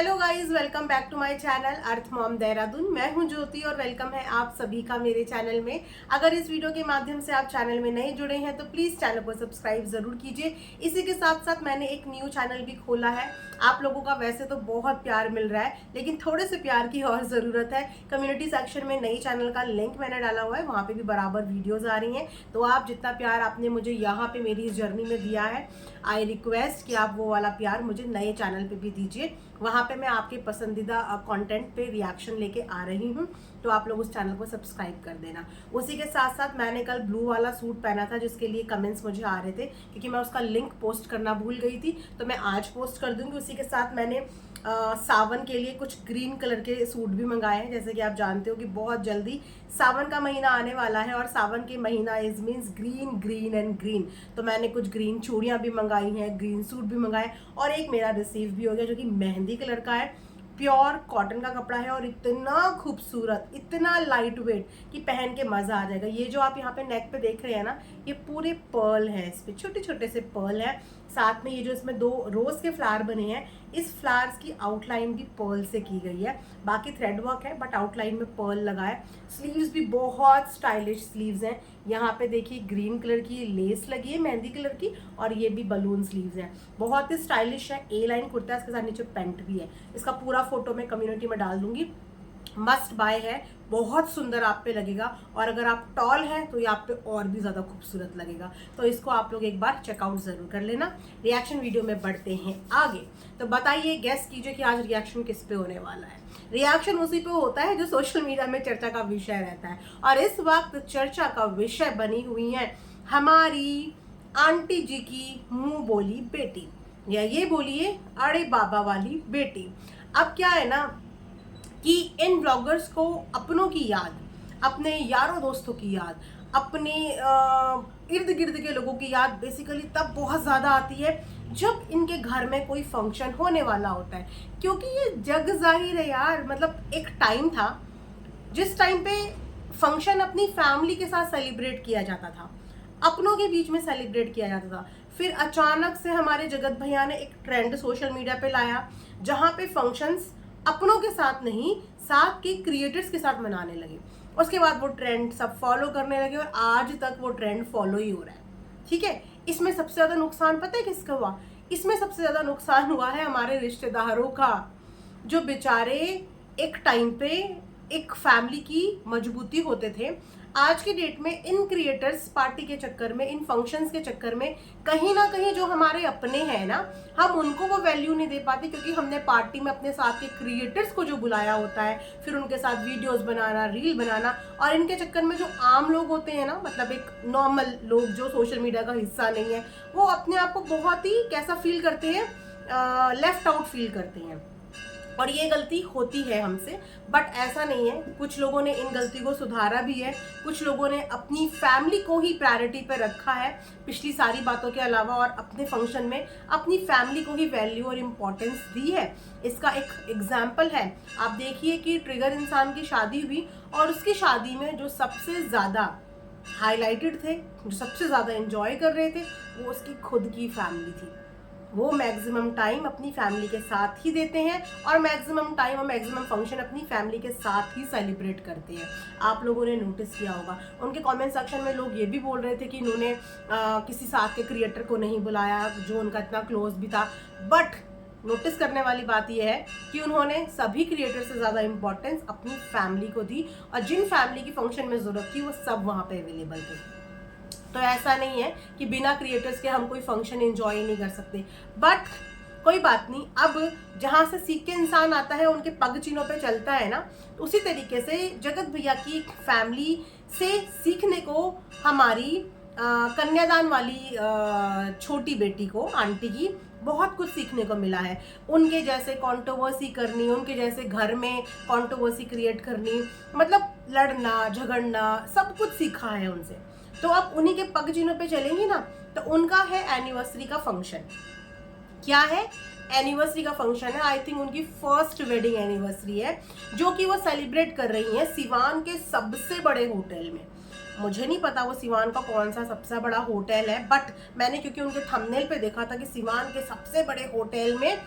Hello guys, welcome back to my channel Earth Mom Dehradun. मैं हूं ज्योति और वेलकम है आप सभी का मेरे चैनल में। अगर इस वीडियो के माध्यम से आप चैनल में नए जुड़े हैं तो प्लीज़ चैनल को सब्सक्राइब ज़रूर कीजिए। इसी के साथ साथ मैंने एक न्यू चैनल भी खोला है। आप लोगों का वैसे तो बहुत प्यार मिल रहा है, लेकिन थोड़े से प्यार की और ज़रूरत है। कम्युनिटी सेक्शन में नई चैनल का लिंक मैंने डाला हुआ है, वहाँ पर भी बराबर वीडियोज़ आ रही हैं। तो आप जितना प्यार आपने मुझे यहाँ पर मेरी इस जर्नी में दिया है, आई रिक्वेस्ट कि आप वो वाला प्यार मुझे नए चैनल पे भी दीजिए। वहाँ पे मैं आपके पसंदीदा कंटेंट पे रिएक्शन लेके आ रही हूँ, तो आप लोग उस चैनल को सब्सक्राइब कर देना। उसी के साथ साथ मैंने कल ब्लू वाला सूट पहना था, जिसके लिए कमेंट्स मुझे आ रहे थे, क्योंकि मैं उसका लिंक पोस्ट करना भूल गई थी, तो मैं आज पोस्ट कर दूंगी। उसी के साथ मैंने सावन के लिए कुछ ग्रीन कलर के सूट भी मंगाए हैं। जैसे कि आप जानते हो कि बहुत जल्दी सावन का महीना आने वाला है, और सावन के महीना is means green green and green. तो मैंने कुछ ग्रीन चूड़ियाँ भी मंगाई हैं, ग्रीन सूट भी मंगाए, और एक मेरा रिसीव भी हो गया जो कि मेहंदी कलर का है। प्योर कॉटन का कपड़ा है और इतना खूबसूरत, इतना लाइट वेट कि पहन के मज़ा आ जाएगा। ये जो आप यहाँ पे नेक पे देख रहे हैं ना, ये पूरे पर्ल है, इस पे छोटे छोटे से पर्ल है। साथ में ये जो इसमें 2 रोज के फ्लावर बने हैं, इस फ्लावर्स की आउटलाइन भी पर्ल से की गई है। बाकी थ्रेड वर्क है, बट आउटलाइन में पर्ल लगा है। स्लीव्स भी बहुत स्टाइलिश स्लीव्स हैं। यहाँ पे देखिए ग्रीन कलर की लेस लगी है, मेहंदी कलर की, और ये भी बलून स्लीव्स हैं। बहुत ही स्टाइलिश है। ए लाइन कुर्ता है, इसके साथ नीचे पैंट भी है। इसका पूरा फोटो मैं कम्युनिटी में डाल दूंगी। मस्ट बाय है, बहुत सुंदर आप पे लगेगा, और अगर आप टॉल हैं तो ये आप पे और भी ज़्यादा खूबसूरत लगेगा। तो इसको आप लोग एक बार चेकआउट ज़रूर कर लेना। रिएक्शन वीडियो में बढ़ते हैं आगे। तो बताइए, गेस कीजिए कि आज रिएक्शन किस पे होने वाला है। रिएक्शन उसी पे होता है जो सोशल मीडिया में चर्चा का विषय रहता है, और इस वक्त चर्चा का विषय बनी हुई है हमारी आंटी जी की मुंह बोली बेटी, या ये बोलिए अड़े बाबा वाली बेटी। अब क्या है ना कि इन ब्लॉगर्स को अपनों की याद, अपने यारों दोस्तों की याद, अपने इर्द गिर्द के लोगों की याद बेसिकली तब बहुत ज़्यादा आती है जब इनके घर में कोई फंक्शन होने वाला होता है। क्योंकि ये जग जाहिर है यार, मतलब एक टाइम था जिस टाइम पे फंक्शन अपनी फैमिली के साथ सेलिब्रेट किया जाता था, अपनों के बीच में सेलिब्रेट किया जाता था। फिर अचानक से हमारे जगत भैया ने एक ट्रेंड सोशल मीडिया पे लाया, जहाँ पे फंक्शंस अपनों के साथ नहीं, साथ के क्रिएटर्स के साथ मनाने लगे। उसके बाद वो ट्रेंड सब फॉलो करने लगे, और आज तक वो ट्रेंड फॉलो ही हो रहा है। ठीक है, इसमें सबसे ज़्यादा नुकसान पता है किसका हुआ? इसमें सबसे ज़्यादा नुकसान हुआ है हमारे रिश्तेदारों का, जो बेचारे एक टाइम पे एक फैमिली की मजबूती होते थे। आज की डेट में इन क्रिएटर्स पार्टी के चक्कर में, इन फंक्शंस के चक्कर में कहीं ना कहीं जो हमारे अपने हैं ना, हम उनको वो वैल्यू नहीं दे पाते, क्योंकि हमने पार्टी में अपने साथ के क्रिएटर्स को जो बुलाया होता है, फिर उनके साथ वीडियोस बनाना, रील बनाना, और इनके चक्कर में जो आम लोग होते हैं ना, मतलब एक नॉर्मल लोग जो सोशल मीडिया का हिस्सा नहीं है, वो अपने आप को बहुत ही कैसा फील करते हैं, लेफ्ट आउट फील करते हैं। और ये गलती होती है हमसे, बट ऐसा नहीं है। कुछ लोगों ने इन गलती को सुधारा भी है, कुछ लोगों ने अपनी फैमिली को ही प्रायोरिटी पे रखा है पिछली सारी बातों के अलावा, और अपने फंक्शन में अपनी फैमिली को ही वैल्यू और इम्पोर्टेंस दी है। इसका एक एग्जाम्पल है, आप देखिए कि ट्रिगर इंसान की शादी हुई, और उसकी शादी में जो सबसे ज़्यादा हाईलाइटेड थे, जो सबसे ज़्यादा एंजॉय कर रहे थे, वो उसकी खुद की फैमिली थी। वो मैक्सिमम टाइम अपनी फैमिली के साथ ही देते हैं, और मैक्सिमम टाइम और मैक्सिमम फंक्शन अपनी फैमिली के साथ ही सेलिब्रेट करते हैं। आप लोगों ने नोटिस किया होगा, उनके कमेंट सेक्शन में लोग ये भी बोल रहे थे कि इन्होंने किसी साथ के क्रिएटर को नहीं बुलाया जो उनका इतना क्लोज भी था। बट नोटिस करने वाली बात यह है कि उन्होंने सभी क्रिएटर से ज़्यादा इंपॉर्टेंस अपनी फैमिली को दी, और जिन फैमिली की फंक्शन में ज़रूरत थी वो सब वहाँ पे अवेलेबल थे। तो ऐसा नहीं है कि बिना क्रिएटर्स के हम कोई फंक्शन एंजॉय नहीं कर सकते। बट कोई बात नहीं, अब जहाँ से सीख के इंसान आता है उनके पग चिन्हों पे चलता है ना, तो उसी तरीके से जगत भैया की फैमिली से सीखने को हमारी कन्यादान वाली छोटी बेटी को, आंटी की, बहुत कुछ सीखने को मिला है। उनके जैसे कंट्रोवर्सी करनी, उनके जैसे घर में कंट्रोवर्सी क्रिएट करनी, मतलब लड़ना झगड़ना, सब कुछ सीखा है उनसे। तो अब उन्हीं के पग चिन्हों पे चलेंगी ना, तो उनका है एनिवर्सरी का फंक्शन। क्या है? एनिवर्सरी का फंक्शन है। आई थिंक उनकी फर्स्ट वेडिंग एनिवर्सरी है, जो कि वो सेलिब्रेट कर रही हैं सिवान के सबसे बड़े होटल में। मुझे नहीं पता वो सिवान का कौन सा सबसे बड़ा होटल है, बट मैंने क्योंकि उनके थंबनेल पे देखा था कि सिवान के सबसे बड़े होटल में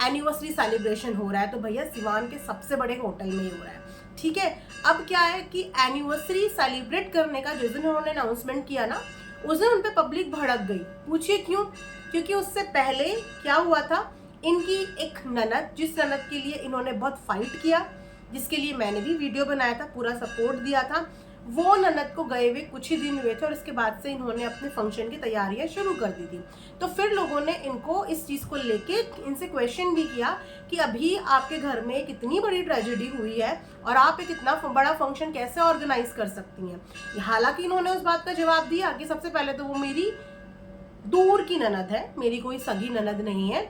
एनिवर्सरी सेलिब्रेशन हो रहा है, तो भैया सिवान के सबसे बड़े होटल में ही हो रहा है, ठीक है। अब क्या है कि एनिवर्सरी सेलिब्रेट करने का जिस दिन उन्होंने अनाउंसमेंट किया ना, उस दिन उन पे पब्लिक भड़क गई। पूछिए क्यों? क्योंकि उससे पहले क्या हुआ था, इनकी एक ननद, जिस ननद के लिए इन्होंने बहुत फाइट किया, जिसके लिए मैंने भी वीडियो बनाया था, पूरा सपोर्ट दिया था, वो ननद को गए हुए कुछ ही दिन हुए थे और उसके बाद से इन्होंने अपने फंक्शन की तैयारियां शुरू कर दी थी। तो फिर लोगों ने इनको इस चीज़ को लेके इनसे क्वेश्चन भी किया कि अभी आपके घर में कितनी बड़ी ट्रेजेडी हुई है और आप एक इतना बड़ा फंक्शन कैसे ऑर्गेनाइज कर सकती हैं। हालांकि इन्होंने उस बात का जवाब दिया कि सबसे पहले तो वो मेरी दूर की ननद है, मेरी कोई सगी ननद नहीं है।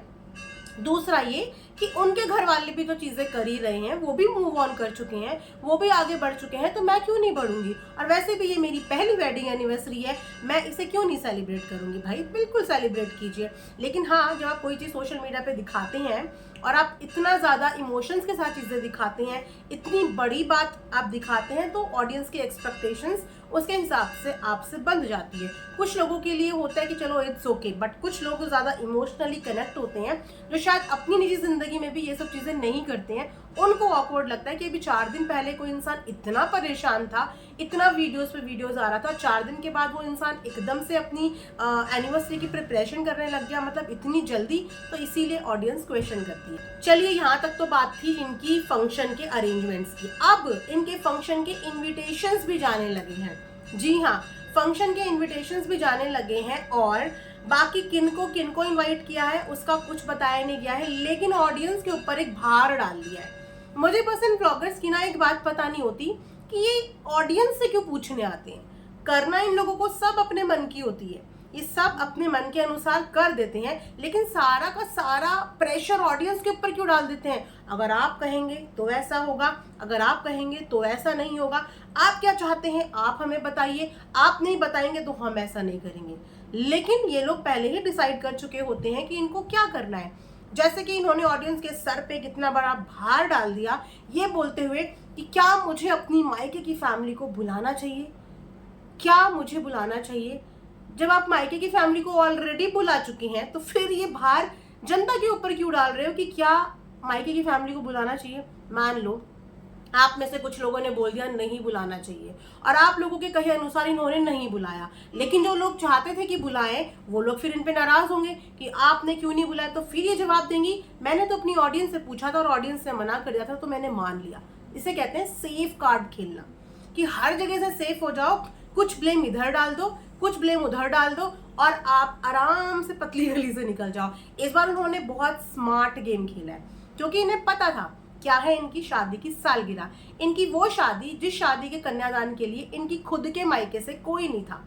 दूसरा ये कि उनके घर वाले भी तो चीज़ें कर ही रहे हैं, वो भी मूव ऑन कर चुके हैं, वो भी आगे बढ़ चुके हैं, तो मैं क्यों नहीं बढ़ूंगी। और वैसे भी ये मेरी पहली वेडिंग एनिवर्सरी है, मैं इसे क्यों नहीं सेलिब्रेट करूंगी। भाई बिल्कुल सेलिब्रेट कीजिए, लेकिन हाँ, जब आप कोई चीज़ सोशल मीडिया पे दिखाते हैं और आप इतना ज़्यादा इमोशंस के साथ चीज़ें दिखाते हैं, इतनी बड़ी बात आप दिखाते हैं, तो ऑडियंस की एक्सपेक्टेशंस उसके हिसाब से आपसे बंध जाती है। कुछ लोगों के लिए होता है कि चलो इट्स ओके, बट कुछ लोग ज़्यादा इमोशनली कनेक्ट होते हैं जो शायद अपनी निजी जिंदगी में भी ये सब चीज़ें नहीं करते हैं। उनको ऑकवर्ड लगता है कि अभी 4 दिन पहले कोई इंसान इतना परेशान था, इतना वीडियोस पे वीडियोस आ रहा था, 4 दिन के बाद वो इंसान एकदम से अपनी एनिवर्सरी की प्रिपरेशन करने लग गया, मतलब इतनी जल्दी। तो इसीलिए ऑडियंस क्वेश्चन करती है। चलिए, यहाँ तक तो बात थी इनकी फंक्शन के अरेंजमेंट्स की। अब इनके फंक्शन के इन्विटेशंस भी जाने लगे हैं। जी हाँ, फंक्शन के इन्विटेशंस भी जाने लगे हैं और बाकी किनको इनवाइट किया है उसका कुछ बताया नहीं गया है, लेकिन ऑडियंस के ऊपर एक भार डाल दिया है। मुझे बस इन ब्लॉगर्स की ना एक बात पता नहीं होती कि ये ऑडियंस से क्यों पूछने आते हैं। करना इन लोगों को सब अपने मन की होती है, ये सब अपने मन के अनुसार कर देते हैं, लेकिन सारा का सारा प्रेशर ऑडियंस के ऊपर क्यों डाल देते हैं। अगर आप कहेंगे तो ऐसा होगा, अगर आप कहेंगे तो ऐसा नहीं होगा, आप क्या चाहते हैं आप हमें बताइए, आप नहीं बताएंगे तो हम ऐसा नहीं करेंगे। लेकिन ये लोग पहले ही डिसाइड कर चुके होते हैं कि इनको क्या करना है। जैसे कि इन्होंने ऑडियंस के सर पे कितना बड़ा भार डाल दिया, ये बोलते हुए कि क्या मुझे अपनी मायके की फैमिली को बुलाना चाहिए, क्या मुझे बुलाना चाहिए। जब आप मायके की फैमिली को ऑलरेडी बुला चुकी हैं, तो फिर ये भार जनता के ऊपर क्यों डाल रहे हो कि क्या मायके की फैमिली को बुलाना चाहिए। मान लो आप में से कुछ लोगों ने बोल दिया नहीं बुलाना चाहिए, और आप लोगों के कहे अनुसार इन्होंने नहीं बुलाया, लेकिन जो लोग चाहते थे कि बुलाएं वो लोग फिर इन पे नाराज होंगे कि आपने क्यों नहीं बुलाया। तो फिर ये जवाब देंगी मैंने तो अपनी ऑडियंस से पूछा था और ऑडियंस ने मना कर दिया था, तो मैंने मान लिया। इसे कहते हैं सेफ कार्ड खेलना, कि हर जगह से सेफ हो जाओ, कुछ ब्लेम इधर डाल दो, कुछ ब्लेम उधर डाल दो और आप आराम से पतली गली से निकल जाओ। इस बार उन्होंने बहुत स्मार्ट गेम खेला है, क्योंकि इन्हें पता था क्या है इनकी शादी की सालगिरह, इनकी वो शादी जिस शादी के कन्यादान के लिए इनकी खुद के मायके से कोई नहीं था।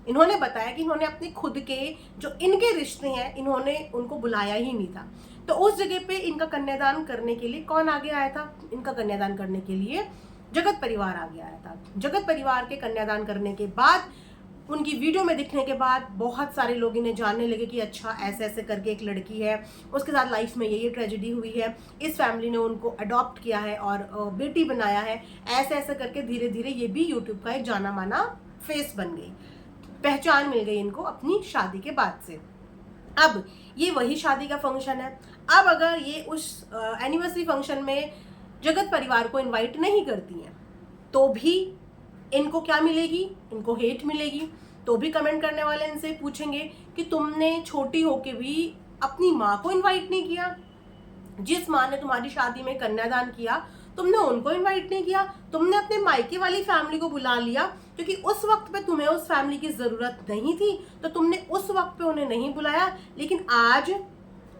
इन्होंने बताया कि इन्होंने अपने खुद के जो इनके रिश्ते हैं इन्होंने उनको बुलाया ही नहीं था। तो उस जगह पे इनका कन्यादान करने के लिए कौन आगे आया था, इनका कन्यादान करने के लिए जगत परिवार आगे आया था। जगत परिवार के कन्यादान करने के बाद, उनकी वीडियो में दिखने के बाद बहुत सारे लोग इन्हें जानने लगे कि अच्छा ऐसे ऐसे करके एक लड़की है, उसके साथ लाइफ में ये ट्रेजेडी हुई है, इस फैमिली ने उनको अडॉप्ट किया है और बेटी बनाया है। ऐसे ऐसे करके धीरे धीरे ये भी यूट्यूब का एक जाना माना फेस बन गई, पहचान मिल गई इनको अपनी शादी के बाद से। अब ये वही शादी का फंक्शन है। अब अगर ये उस एनिवर्सरी फंक्शन में जगत परिवार को इन्वाइट नहीं करती हैं, तो भी इनको क्या मिलेगी, इनको हेट मिलेगी। तो भी कमेंट करने वाले इनसे पूछेंगे कि तुमने छोटी होके भी अपनी माँ को इनवाइट नहीं किया, जिस माँ ने तुम्हारी शादी में कन्यादान किया तुमने उनको इनवाइट नहीं किया, तुमने अपने मायके वाली फैमिली को बुला लिया क्योंकि उस वक्त पे तुम्हें उस फैमिली की जरूरत नहीं थी, तो तुमने उस वक्त पे उन्हें नहीं बुलाया। लेकिन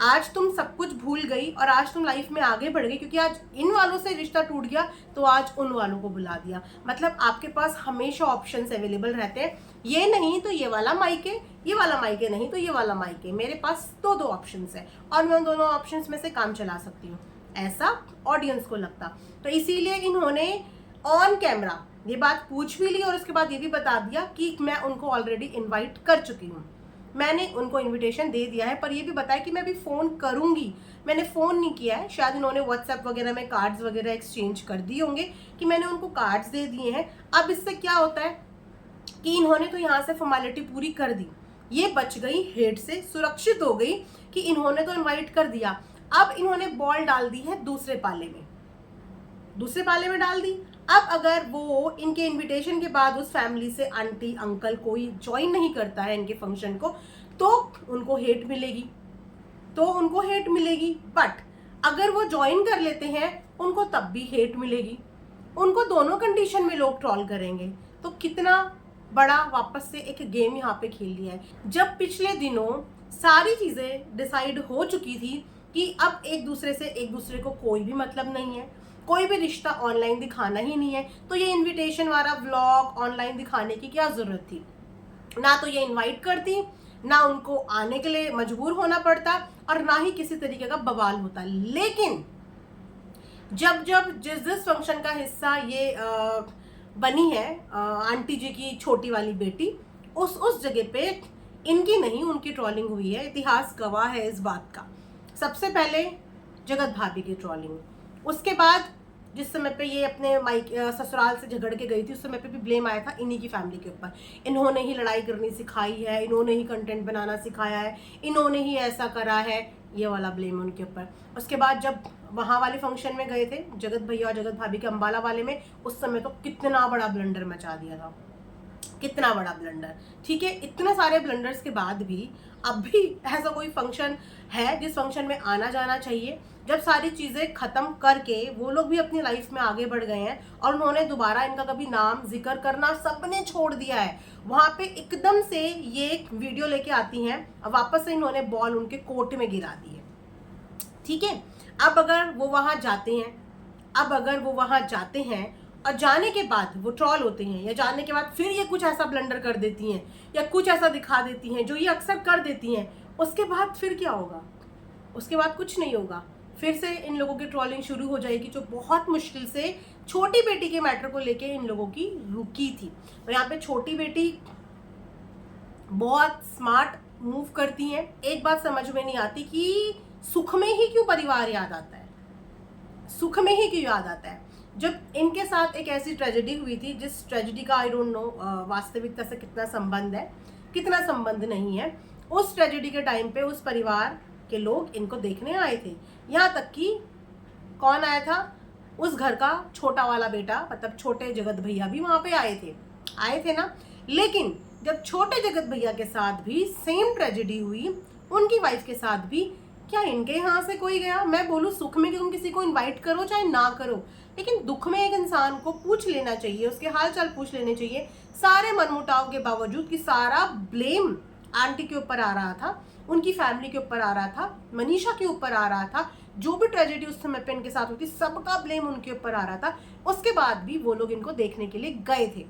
आज तुम सब कुछ भूल गई और आज तुम लाइफ में आगे बढ़ गई, क्योंकि आज इन वालों से रिश्ता टूट गया तो आज उन वालों को बुला दिया। मतलब आपके पास हमेशा ऑप्शंस अवेलेबल रहते हैं, ये नहीं तो ये वाला मायके, ये वाला मायके नहीं तो ये वाला मायके, मेरे पास दो ऑप्शंस है और मैं उन दोनों ऑप्शंस में से काम चला सकती हूँ, ऐसा ऑडियंस को लगता। तो इसीलिए इन्होंने ऑन कैमरा ये बात पूछ भी ली और उसके बाद ये भी बता दिया कि मैं उनको ऑलरेडी इन्वाइट कर चुकी हूँ, मैंने उनको इनविटेशन दे दिया है, पर ये भी बताया कि मैं अभी फ़ोन करूँगी। मैंने फ़ोन नहीं किया है, शायद इन्होंने व्हाट्सएप वगैरह में कार्ड्स वगैरह एक्सचेंज कर दिए होंगे कि मैंने उनको कार्ड्स दे दिए हैं। अब इससे क्या होता है कि इन्होंने तो यहाँ से फॉर्मेलिटी पूरी कर दी, ये बच गई हेट से, सुरक्षित हो गई कि इन्होंने तो इन्वाइट कर दिया। अब इन्होंने बॉल डाल दी है दूसरे पाले में डाल दी। अब अगर वो इनके इनविटेशन के बाद उस फैमिली से आंटी अंकल कोई ज्वाइन नहीं करता है इनके फंक्शन को, तो उनको हेट मिलेगी। बट अगर वो ज्वाइन कर लेते हैं उनको तब भी हेट मिलेगी। उनको दोनों कंडीशन में लोग ट्रोल करेंगे। तो कितना बड़ा वापस से एक गेम यहाँ पे खेल लिया है। जब पिछले दिनों सारी चीजें डिसाइड हो चुकी थी कि अब एक दूसरे को कोई भी मतलब नहीं है, कोई भी रिश्ता ऑनलाइन दिखाना ही नहीं है, तो ये इनविटेशन वाला व्लॉग ऑनलाइन दिखाने की क्या जरूरत थी। ना तो ये इनवाइट करती, ना उनको आने के लिए मजबूर होना पड़ता, और ना ही किसी तरीके का बवाल होता। लेकिन जब जिस फंक्शन का हिस्सा ये बनी है आंटी जी की छोटी वाली बेटी, उस जगह पे इनकी नहीं उनकी ट्रोलिंग हुई है। इतिहास गवाह है इस बात का। सबसे पहले जगत भाभी की ट्रोलिंग, उसके बाद जिस समय पे ये अपने ससुराल से झगड़ के गई थी उस समय पे भी ब्लेम आया था इन्हीं की फैमिली के ऊपर। इन्होंने ही लड़ाई करनी सिखाई है, इन्होंने ही कंटेंट बनाना सिखाया है, इन्होंने ही ऐसा करा है, ये वाला ब्लेम उनके ऊपर। उसके बाद जब वहाँ वाले फंक्शन में गए थे जगत भैया और जगत भाभी के अम्बाला वाले में, उस समय तो कितना बड़ा ब्लंडर मचा दिया था, कितना बड़ा ब्लंडर। ठीक है, इतने सारे ब्लंडर्स के बाद भी अब भी ऐसा कोई फंक्शन है जिस फंक्शन में आना जाना चाहिए। जब सारी चीजें खत्म करके वो लोग भी अपनी लाइफ में आगे बढ़ गए हैं और उन्होंने दोबारा इनका कभी नाम जिक्र करना सबने छोड़ दिया है। वहां पे एकदम से ये एक वीडियो लेके आती हैं और वापस से इन्होंने बॉल उनके कोर्ट में गिरा दी है। ठीक है, अब अगर वो वहां जाते हैं और जाने के बाद वो ट्रॉल होते हैं, या जाने के बाद फिर ये कुछ ऐसा ब्लंडर कर देती हैं या कुछ ऐसा दिखा देती हैं जो ये अक्सर कर देती हैं, उसके बाद फिर क्या होगा? उसके बाद कुछ नहीं होगा। फिर से इन लोगों की ट्रॉलिंग शुरू हो जाएगी, जो बहुत मुश्किल से छोटी बेटी के मैटर को लेके इन लोगों की रुकी थी। तो यहाँ पे छोटी बेटी बहुत स्मार्ट मूव करती हैं। एक बात समझ में नहीं आती कि सुख में ही क्यों परिवार याद आता है, सुख में ही क्यों याद आता है। जब इनके साथ एक ऐसी ट्रेजेडी हुई थी जिस ट्रेजेडी का आई डोंट नो वास्तविकता से कितना संबंध है कितना संबंध नहीं है, उस ट्रेजेडी के टाइम पे उस परिवार के लोग इनको देखने आए थे। यहाँ तक कि कौन आया था, उस घर का छोटा वाला बेटा, मतलब छोटे जगत भैया भी वहां पे आए थे ना। लेकिन जब छोटे जगत भैया के साथ भी सेम ट्रेजेडी हुई, उनकी वाइफ के साथ भी, क्या इनके यहाँ से कोई गया? मैं बोलूँ सुख में कि तुम किसी को इनवाइट करो चाहे ना करो, लेकिन दुख में एक इंसान को पूछ लेना चाहिए, उसके हाल चाल पूछ लेने चाहिए। सारे मनमुटाव के बावजूद कि सारा ब्लेम आंटी के ऊपर आ रहा था, उनकी फैमिली के ऊपर आ रहा था, मनीषा के ऊपर आ रहा था, जो भी ट्रेजेडी उस समय पे इनके साथ हुई थी सबका ब्लेम उनके ऊपर आ रहा था। उसके बाद भी वो लोग इनको देखने के लिए गए थे।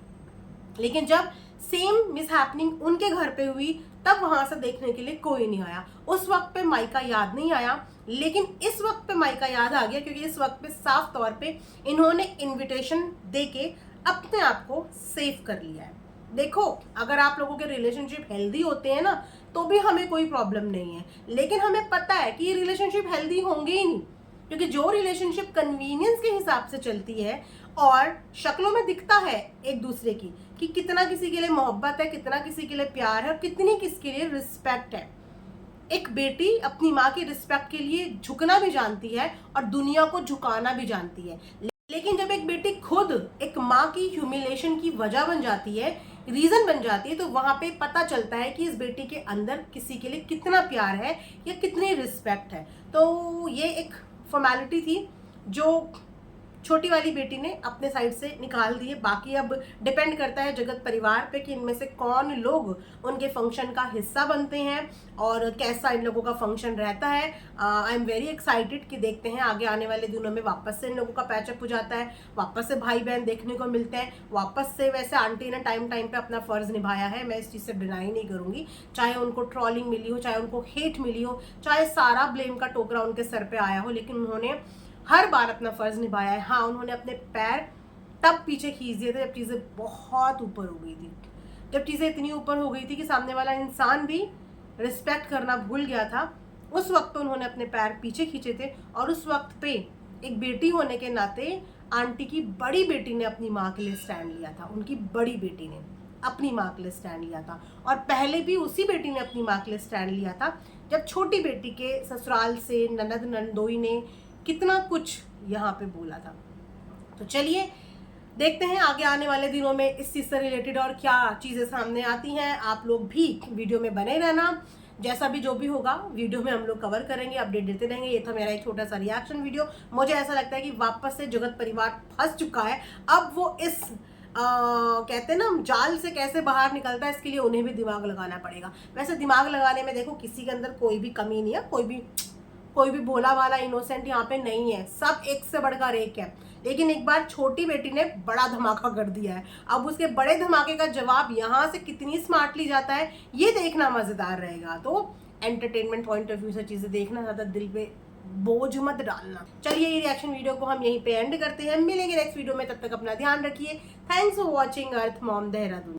लेकिन जब सेम मिसहैपनिंग उनके घर पे हुई तब वहां से देखने के लिए कोई नहीं आया। उस वक्त पे मायका याद नहीं आया, लेकिन इस वक्त पे मायका याद आ गया, क्योंकि इस वक्त पे साफ तौर पे इन्होंने इनविटेशन देके अपने आप को सेव कर लिया है। देखो, अगर आप लोगों के रिलेशनशिप हेल्दी होते हैं ना तो भी हमें कोई प्रॉब्लम नहीं है, लेकिन हमें पता है कि ये रिलेशनशिप हेल्दी होंगे ही नहीं, क्योंकि जो रिलेशनशिप कन्वीनियंस के हिसाब से चलती है और शक्लों में दिखता है एक दूसरे की कि कितना किसी के लिए मोहब्बत है, कितना किसी के लिए प्यार है और कितनी किसके लिए रिस्पेक्ट है। एक बेटी अपनी माँ की रिस्पेक्ट के लिए झुकना भी जानती है और दुनिया को झुकाना भी जानती है। लेकिन जब एक बेटी खुद एक माँ की ह्यूमिलेशन की वजह बन जाती है, रीजन बन जाती है, तो वहां पे पता चलता है कि इस बेटी के अंदर किसी के लिए कितना प्यार है या कितनी रिस्पेक्ट है। तो ये एक फॉर्मेलिटी थी जो छोटी वाली बेटी ने अपने साइड से निकाल दी है। बाकी अब डिपेंड करता है जगत परिवार पे कि इनमें से कौन लोग उनके फंक्शन का हिस्सा बनते हैं और कैसा इन लोगों का फंक्शन रहता है। आई एम वेरी एक्साइटेड कि देखते हैं आगे आने वाले दिनों में वापस से इन लोगों का पैचअप हो जाता है, वापस से भाई बहन देखने को मिलते हैं, वापस से वैसे आंटी ने टाइम पे अपना फर्ज निभाया है, मैं इस चीज़ से डिनाई नहीं करूँगी। चाहे उनको ट्रॉलिंग मिली हो, चाहे उनको हेट मिली हो, चाहे सारा ब्लेम का टोकरा उनके सर पर आया हो, लेकिन उन्होंने हर बार अपना फर्ज निभाया है। हाँ, उन्होंने अपने पैर तब पीछे खींच दिए थे जब चीज़ें बहुत ऊपर हो गई थी, जब चीज़ें इतनी ऊपर हो गई थी कि सामने वाला इंसान भी रिस्पेक्ट करना भूल गया था। उस वक्त पे उन्होंने अपने पैर पीछे खींचे थे और उस वक्त पे एक बेटी होने के नाते आंटी की बड़ी बेटी ने अपनी माँ के लिए स्टैंड लिया था, उनकी बड़ी बेटी ने अपनी माँ के लिए स्टैंड लिया था, और पहले भी उसी बेटी ने अपनी माँ के लिए स्टैंड लिया था जब छोटी बेटी के ससुराल से ननद नंदोई ने कितना कुछ यहाँ पे बोला था। तो चलिए देखते हैं आगे आने वाले दिनों में इस चीज़ से रिलेटेड और क्या चीज़ें सामने आती हैं। आप लोग भी वीडियो में बने रहना, जैसा भी जो भी होगा वीडियो में हम लोग कवर करेंगे, अपडेट देते रहेंगे। ये था मेरा एक छोटा सा रिएक्शन वीडियो। मुझे ऐसा लगता है कि वापस से जगत परिवार फंस चुका है। अब वो इस कहते हैं ना जाल से कैसे बाहर निकलता है, इसके लिए उन्हें भी दिमाग लगाना पड़ेगा। वैसे दिमाग लगाने में देखो किसी के अंदर कोई भी कमी नहीं है, कोई भी भोला भाला इनोसेंट यहाँ पे नहीं है, सब एक से बढ़कर एक है। लेकिन एक बार छोटी बेटी ने बड़ा धमाका कर दिया है। अब उसके बड़े धमाके का जवाब यहाँ से कितनी स्मार्टली जाता है ये देखना मजेदार रहेगा। तो एंटरटेनमेंट पॉइंट ऑफ व्यू से चीजें देखना, ज्यादा दिल पे बोझ मत डालना। चलिए ये रिएक्शन वीडियो को हम यहीं पे एंड करते हैं, मिलेंगे नेक्स्ट वीडियो में, तब तक अपना ध्यान रखिए। Thanks for watching earth Mom Dehradun.